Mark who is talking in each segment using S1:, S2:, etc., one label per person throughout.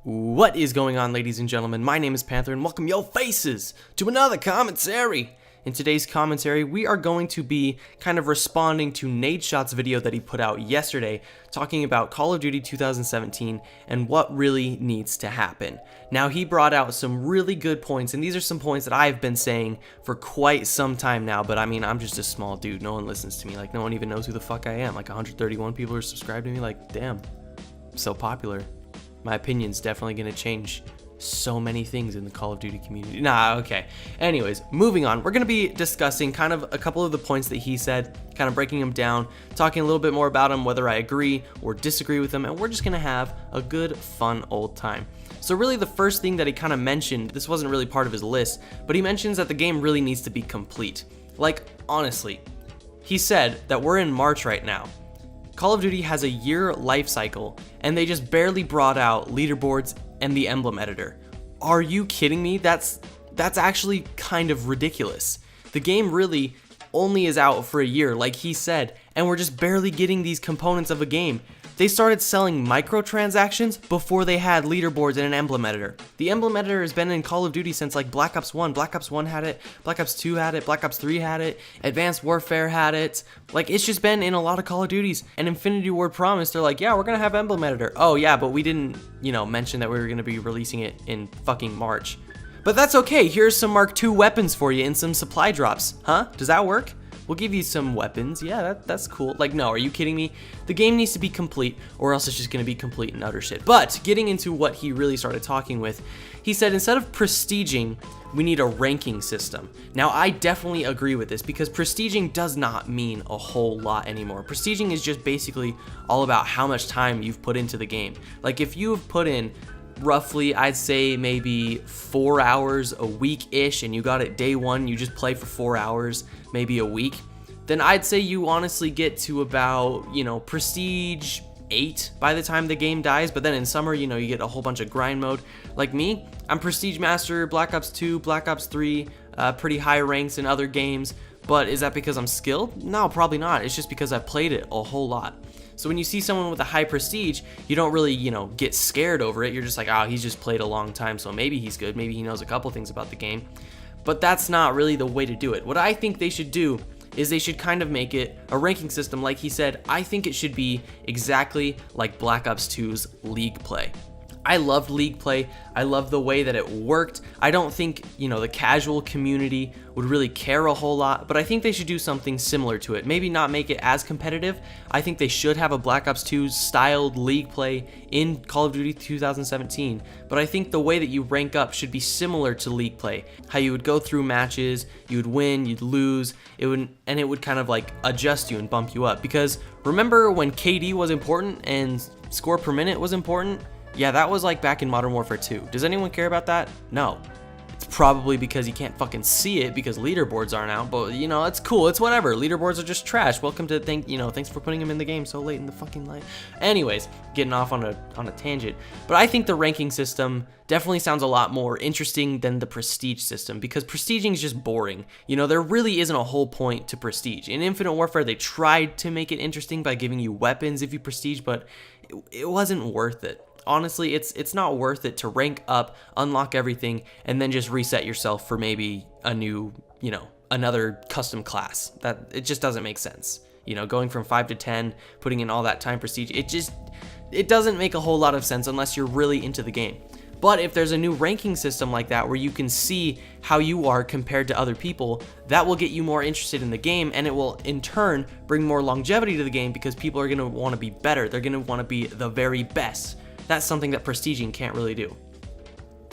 S1: What is going on, ladies and gentlemen? My name is Panther and welcome yo faces to another commentary. In today's commentary, we are going to be kind of responding to Nadeshot's video that he put out yesterday, talking about Call of Duty 2017 and what really needs to happen. Now, he brought out some really good points, and these are some points that I've been saying for quite some time now, but I mean, I'm just a small dude. No one listens to me. Like, no one even knows who the fuck I am. Like, 131 people are subscribed to me. Like, damn, I'm so popular. My opinion's definitely going to change so many things in the Call of Duty community. Okay. Anyways, moving on. We're going to be discussing kind of a couple of the points that he said, kind of breaking them down, talking a little bit more about them, whether I agree or disagree with them, and we're just going to have a good, fun old time. So really the first thing that he kind of mentioned, this wasn't really part of his list, but he mentions that the game really needs to be complete. Like, honestly, he said that we're in March right now. Call of Duty has a year life cycle, and they just barely brought out leaderboards and the emblem editor. Are you kidding me? That's actually kind of ridiculous. The game really only is out for a year, like he said, and we're just barely getting these components of a game. They started selling microtransactions before they had leaderboards and an emblem editor. The emblem editor has been in Call of Duty since like Black Ops 1. Black Ops 1 had it, Black Ops 2 had it, Black Ops 3 had it, Advanced Warfare had it. Like, it's just been in a lot of Call of Duties. And Infinity Ward promised, they're like, yeah, we're gonna have emblem editor. Oh yeah, but we didn't, mention that we were gonna be releasing it in fucking March. But that's okay, here's some Mark II weapons for you and some supply drops. Huh? Does that work? We'll give you some weapons. Yeah, that's cool. Like, no, are you kidding me? The game needs to be complete, or else it's just going to be complete and utter shit. But getting into what he really started talking with, he said instead of prestiging, we need a ranking system. Now, I definitely agree with this because prestiging does not mean a whole lot anymore. Prestiging is just basically all about how much time you've put into the game. Like, if you've put in roughly, I'd say maybe 4 hours a week-ish, and you got it day one, you just play for 4 hours, maybe a week, then I'd say you honestly get to about, prestige 8 by the time the game dies. But then in summer, you get a whole bunch of grind mode. Like me, I'm prestige master, Black Ops 2, Black Ops 3, pretty high ranks in other games. But is that because I'm skilled? No, probably not. It's just because I've played it a whole lot. So when you see someone with a high prestige, you don't really, get scared over it. You're just like, oh, he's just played a long time, so maybe he's good. Maybe he knows a couple things about the game. But that's not really the way to do it. What I think they should do is they should kind of make it a ranking system. Like he said, I think it should be exactly like Black Ops 2's League play. I loved League play. I love the way that it worked. I don't think, the casual community would really care a whole lot, but I think they should do something similar to it. Maybe not make it as competitive. I think they should have a Black Ops 2 styled League play in Call of Duty 2017, but I think the way that you rank up should be similar to League play. How you would go through matches, you would win, you'd lose, it would kind of like adjust you and bump you up. Because remember when KD was important and score per minute was important? Yeah, that was like back in Modern Warfare 2. Does anyone care about that? No. It's probably because you can't fucking see it because leaderboards aren't out, but it's cool, it's whatever. Leaderboards are just trash. Welcome to thanks for putting them in the game so late in the fucking life. Anyways, getting off on a tangent. But I think the ranking system definitely sounds a lot more interesting than the prestige system, because prestiging is just boring. There really isn't a whole point to prestige. In Infinite Warfare, they tried to make it interesting by giving you weapons if you prestige, but it wasn't worth it. Honestly, it's not worth it to rank up, unlock everything, and then just reset yourself for maybe a new, another custom class. That it just doesn't make sense. Going from 5 to 10, putting in all that time prestige, it doesn't make a whole lot of sense unless you're really into the game. But if there's a new ranking system like that where you can see how you are compared to other people, that will get you more interested in the game, and it will in turn bring more longevity to the game because people are going to want to be better. They're going to want to be the very best. That's something that prestiging can't really do.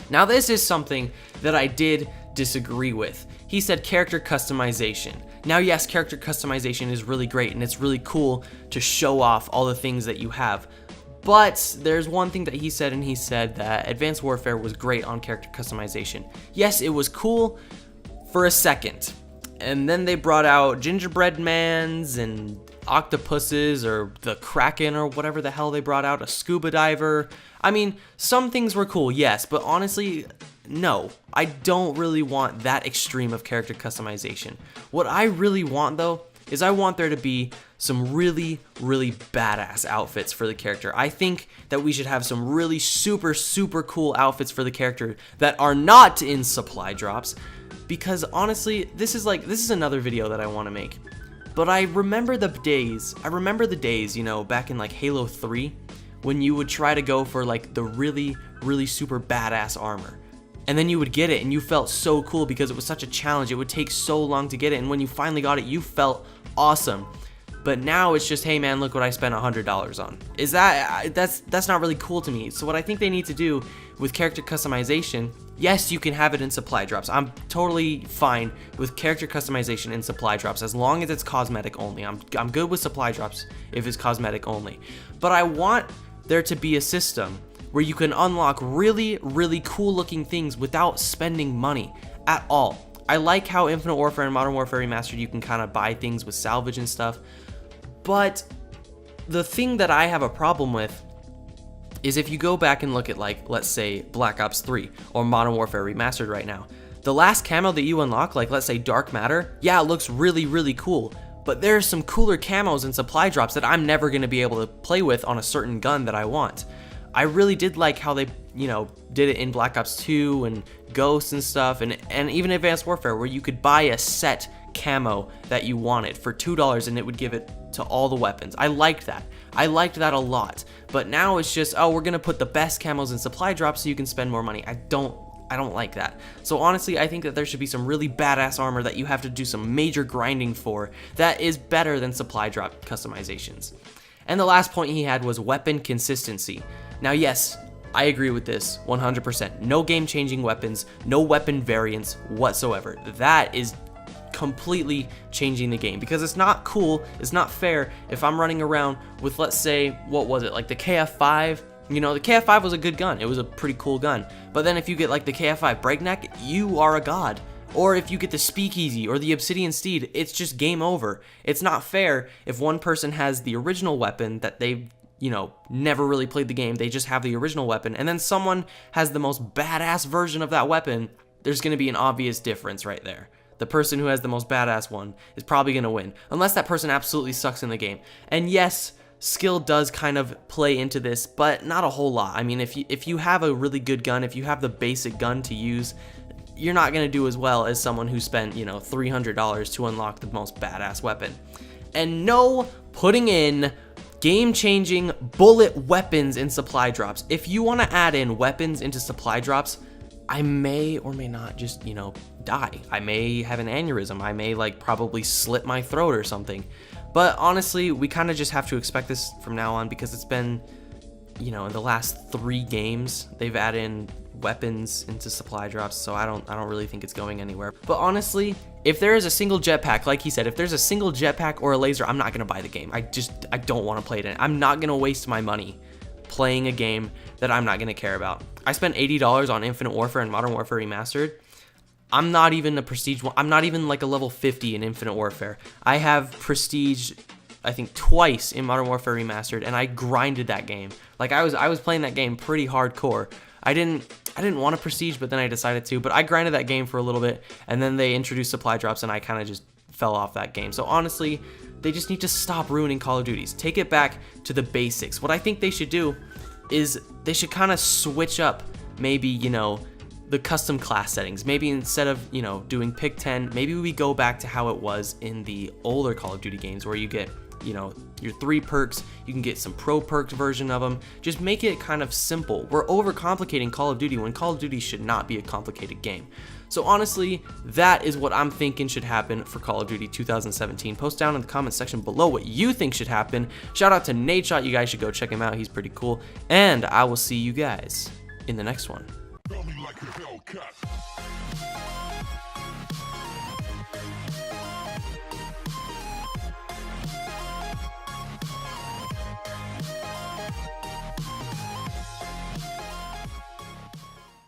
S1: Now, this is something that I did disagree with. He said character customization. Now, yes, character customization is really great and it's really cool to show off all the things that you have. But there's one thing that he said, and he said that Advanced Warfare was great on character customization. Yes, it was cool for a second. And then they brought out gingerbread mans and octopuses or the Kraken or whatever the hell they brought out, a scuba diver. I mean, some things were cool, yes, but honestly, no. I don't really want that extreme of character customization. What I really want, though, is I want there to be some really badass outfits for the character. I think that we should have some really super cool outfits for the character that are not in supply drops, because honestly, this is another video that I want to make. But I remember the days, you know, back in like Halo 3, when you would try to go for like the really super badass armor. And then you would get it and you felt so cool because it was such a challenge. It would take so long to get it, and when you finally got it, you felt awesome. But now it's just, hey man, look what I spent $100 on. That's not really cool to me. So what I think they need to do with character customization, yes, you can have it in supply drops. I'm totally fine with character customization in supply drops as long as it's cosmetic only. I'm good with supply drops if it's cosmetic only. But I want there to be a system where you can unlock really cool looking things without spending money at all. I like how Infinite Warfare and Modern Warfare Remastered, you can kind of buy things with salvage and stuff. But the thing that I have a problem with is if you go back and look at, like, let's say Black Ops 3 or Modern Warfare Remastered right now, the last camo that you unlock, like let's say Dark Matter, yeah, it looks really cool, but there's some cooler camos and supply drops that I'm never going to be able to play with on a certain gun that I want. I really did like how they, you know, did it in Black Ops 2 and Ghosts and stuff, and even Advanced Warfare, where you could buy a set camo that you wanted for $2 and it would give it to all the weapons. I liked that. I liked that a lot. But now it's just, oh, we're gonna put the best camos in supply drops so you can spend more money. I don't like that. So honestly, I think that there should be some really badass armor that you have to do some major grinding for that is better than supply drop customizations. And the last point he had was weapon consistency. Now yes, I agree with this 100%. No game-changing weapons, no weapon variants whatsoever. That is completely changing the game, because it's not cool, it's not fair if I'm running around with, let's say, what was it, like the KF5. You know, the KF5 was a good gun, it was a pretty cool gun, but then if you get like the KF5 Breakneck, you are a god. Or if you get the Speakeasy or the Obsidian Steed, it's just game over. It's not fair if one person has the original weapon that they've, you know, never really played the game, they just have the original weapon, and then someone has the most badass version of that weapon. There's going to be an obvious difference right there. The person who has the most badass one is probably going to win, unless that person absolutely sucks in the game. And yes, skill does kind of play into this, but not a whole lot. I mean, if you have a really good gun, if you have the basic gun to use, you're not going to do as well as someone who spent, you know, $300 to unlock the most badass weapon. And no putting in game-changing bullet weapons in supply drops. If you want to add in weapons into supply drops, I may or may not just, you know, die. I may have an aneurysm. I may like probably slit my throat or something. But honestly, we kind of just have to expect this from now on, because it's been, you know, in the last 3 games, they've added in weapons into supply drops, so I don't really think it's going anywhere. But honestly, if there is a single jetpack, like he said, if there's a single jetpack or a laser, I'm not gonna buy the game. I don't want to play it. I'm not gonna waste my money playing a game that I'm not gonna care about. I spent $80 on Infinite Warfare and Modern Warfare Remastered. I'm not even a prestige one. I'm not even like a level 50 in Infinite Warfare. I have prestige, I think, twice in Modern Warfare Remastered, and I grinded that game. Like I was playing that game pretty hardcore. I didn't want to prestige, but then I decided to. But I grinded that game for a little bit, and then they introduced supply drops, and I kind of just fell off that game. So honestly, they just need to stop ruining Call of Duties. Take it back to the basics. What I think they should do is they should kind of switch up, maybe, you know, the custom class settings. Maybe instead of, you know, doing pick 10, maybe we go back to how it was in the older Call of Duty games, where you get, you know, your 3 perks, you can get some pro perks version of them. Just make it kind of simple. We're overcomplicating Call of Duty when Call of Duty should not be a complicated game. So honestly, that is what I'm thinking should happen for Call of Duty 2017. Post down in the comment section below what you think should happen. Shout out to Nadeshot, you guys should go check him out, he's pretty cool. And I will see you guys in the next one.